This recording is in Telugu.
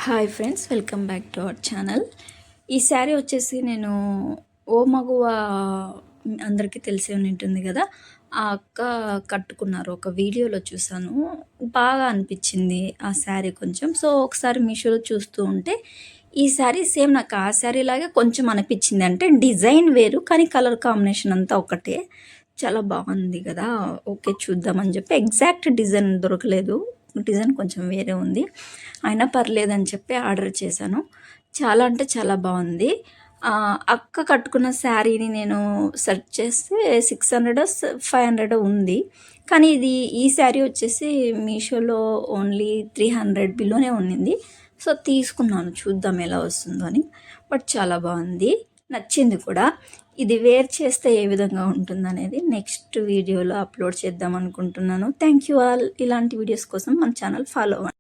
Hi friends, welcome back to our channel. ఈ శారీ వచ్చేసి నేను ఓ మగువ అందరికీ తెలిసే ఉంటుంది కదా. ఆ అక్క కట్టుకున్నారు, ఒక వీడియోలో చూసాను, బాగా అనిపించింది ఆ శారీ కొంచెం. సో ఒకసారి మీషోలో చూస్తూ ఉంటే ఈ శారీ సేమ్ నాకు ఆ శారీ లాగే కొంచెం అనిపించింది. అంటే డిజైన్ వేరు కానీ కలర్ కాంబినేషన్ అంతా ఒకటే. చాలా బాగుంది కదా, ఓకే చూద్దామని చెప్పి ఎగ్జాక్ట్ డిజైన్ దొరకలేదు, డిజైన్ కొంచెం వేరే ఉంది, అయినా పర్లేదని చెప్పి ఆర్డర్ చేశాను. చాలా అంటే చాలా బాగుంది. అక్క కట్టుకున్న శారీని నేను సెర్చ్ చేస్తే 600 500 ఉంది, కానీ ఈ శారీ వచ్చేసి మీషోలో ఓన్లీ 300 బిలోనే ఉన్నింది. సో తీసుకున్నాను, చూద్దాం ఎలా వస్తుందో అని. బట్ చాలా బాగుంది, నచ్చింది కూడా. ఇది వేర్ చేస్తే ఏ విధంగా ఉంటుందనేది నెక్స్ట్ వీడియోలో అప్లోడ్ చేద్దాం అనుకుంటున్నాను. Thank you all. ఇలాంటి వీడియోస్ కోసం మన ఛానల్ ఫాలో అవ్వండి.